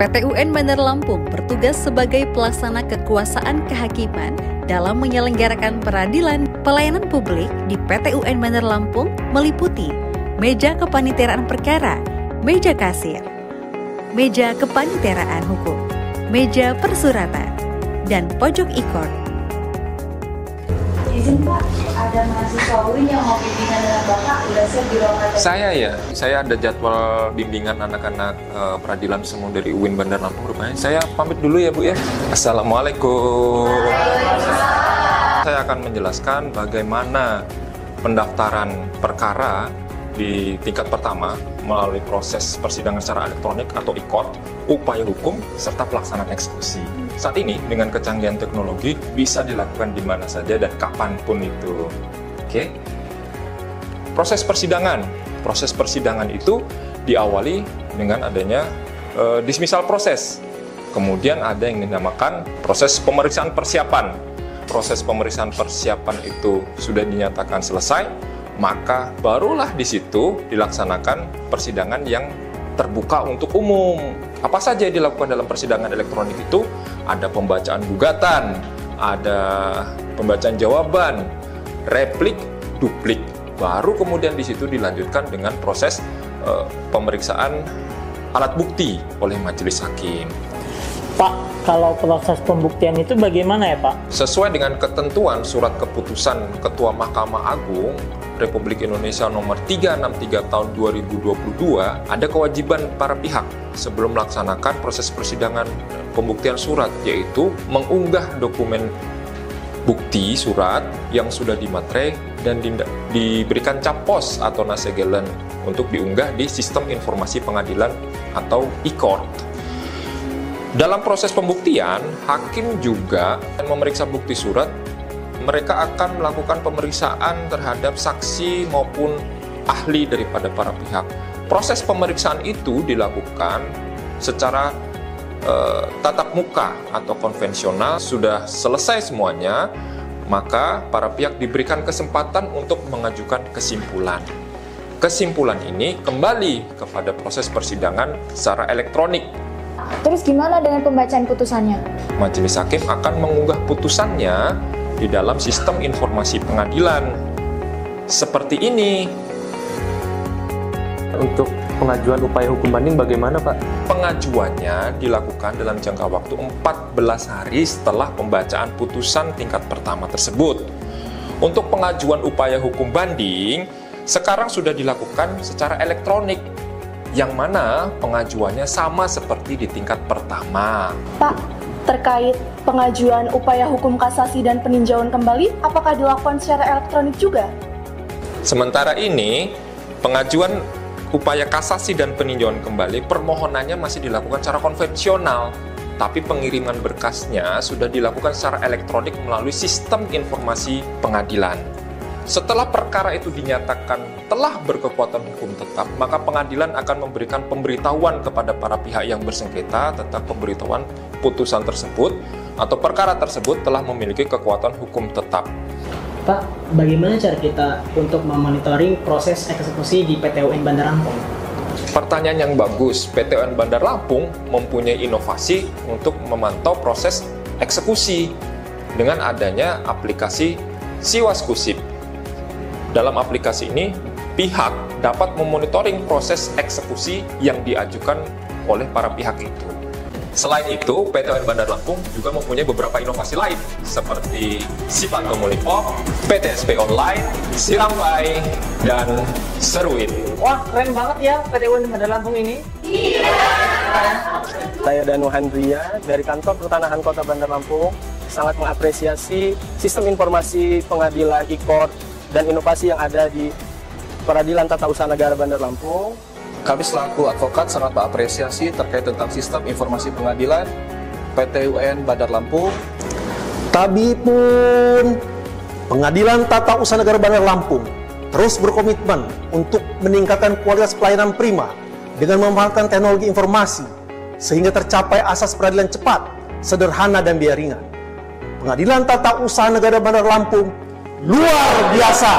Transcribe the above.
PT UN Bandar Lampung bertugas sebagai pelaksana kekuasaan kehakiman dalam menyelenggarakan peradilan pelayanan publik di PT UN Bandar Lampung meliputi meja kepaniteraan perkara, meja kasir, meja kepaniteraan hukum, meja persuratan, dan pojok e-court. Izin Pak, ada mahasiswa UIN yang mau bimbingan dengan Bapak, udah siap di ruang KTP? Saya ada jadwal bimbingan anak-anak peradilan semua dari UIN Bandar Lampung rupanya. Saya pamit dulu ya Bu ya. Assalamualaikum. Saya akan menjelaskan bagaimana pendaftaran perkara di tingkat pertama melalui proses persidangan secara elektronik atau e-court, upaya hukum, serta pelaksanaan eksekusi. Saat ini dengan kecanggihan teknologi bisa dilakukan di mana saja dan kapanpun itu. Oke? Proses persidangan itu diawali dengan adanya dismissal proses. Kemudian ada yang dinamakan proses pemeriksaan persiapan. Proses pemeriksaan persiapan itu sudah dinyatakan selesai, maka barulah di situ dilaksanakan persidangan yang terbuka untuk umum. Apa saja yang dilakukan dalam persidangan elektronik itu? Ada pembacaan gugatan, ada pembacaan jawaban, replik, duplik. Baru kemudian di situ dilanjutkan dengan proses pemeriksaan alat bukti oleh majelis hakim. Pak, kalau proses pembuktian itu bagaimana ya Pak? Sesuai dengan ketentuan surat keputusan Ketua Mahkamah Agung Republik Indonesia nomor 363 tahun 2022, ada kewajiban para pihak sebelum melaksanakan proses persidangan pembuktian surat, yaitu mengunggah dokumen bukti surat yang sudah dimaterai dan diberikan cap pos atau nasegelen untuk diunggah di sistem informasi pengadilan atau e-court. Dalam proses pembuktian, hakim juga memeriksa bukti surat. Mereka akan melakukan pemeriksaan terhadap saksi maupun ahli daripada para pihak. Proses pemeriksaan itu dilakukan secara tatap muka atau konvensional. Sudah selesai semuanya, maka para pihak diberikan kesempatan untuk mengajukan kesimpulan. Kesimpulan ini kembali kepada proses persidangan secara elektronik. Terus gimana dengan pembacaan putusannya? Majelis hakim akan mengunggah putusannya di dalam sistem informasi pengadilan. Seperti ini. Untuk pengajuan upaya hukum banding bagaimana Pak? Pengajuannya dilakukan dalam jangka waktu 14 hari setelah pembacaan putusan tingkat pertama tersebut. Untuk pengajuan upaya hukum banding, sekarang sudah dilakukan secara elektronik, yang mana pengajuannya sama seperti di tingkat pertama. Pak, terkait pengajuan upaya hukum kasasi dan peninjauan kembali, apakah dilakukan secara elektronik juga? Sementara ini, pengajuan upaya kasasi dan peninjauan kembali, permohonannya masih dilakukan secara konvensional, tapi pengiriman berkasnya sudah dilakukan secara elektronik melalui sistem informasi pengadilan. Setelah perkara itu dinyatakan telah berkekuatan hukum tetap, maka pengadilan akan memberikan pemberitahuan kepada para pihak yang bersengketa tentang pemberitahuan putusan tersebut atau perkara tersebut telah memiliki kekuatan hukum tetap. Pak, bagaimana cara kita untuk memonitoring proses eksekusi di PT UN Bandar Lampung? Pertanyaan yang bagus. PT UN Bandar Lampung mempunyai inovasi untuk memantau proses eksekusi dengan adanya aplikasi Siwaskusip. Dalam aplikasi ini, pihak dapat memonitoring proses eksekusi yang diajukan oleh para pihak itu. Selain itu, PT UN Bandar Lampung juga mempunyai beberapa inovasi lain seperti Sipanto Mulipop, PTSP Online, Sirampai, dan Seruit. Wah, keren banget ya PT UN Bandar Lampung ini. Iya. Saya Danu Handria dari Kantor Pertanahan Kota Bandar Lampung sangat mengapresiasi sistem informasi pengadilan e-court dan inovasi yang ada di Peradilan Tata Usaha Negara Bandar Lampung. Kami selaku advokat sangat mengapresiasi terkait tentang sistem informasi pengadilan PT UN Bandar Lampung. Kami pun Pengadilan Tata Usaha Negara Bandar Lampung terus berkomitmen untuk meningkatkan kualitas pelayanan prima dengan memanfaatkan teknologi informasi sehingga tercapai asas peradilan cepat, sederhana, dan biaya ringan. Pengadilan Tata Usaha Negara Bandar Lampung luar biasa.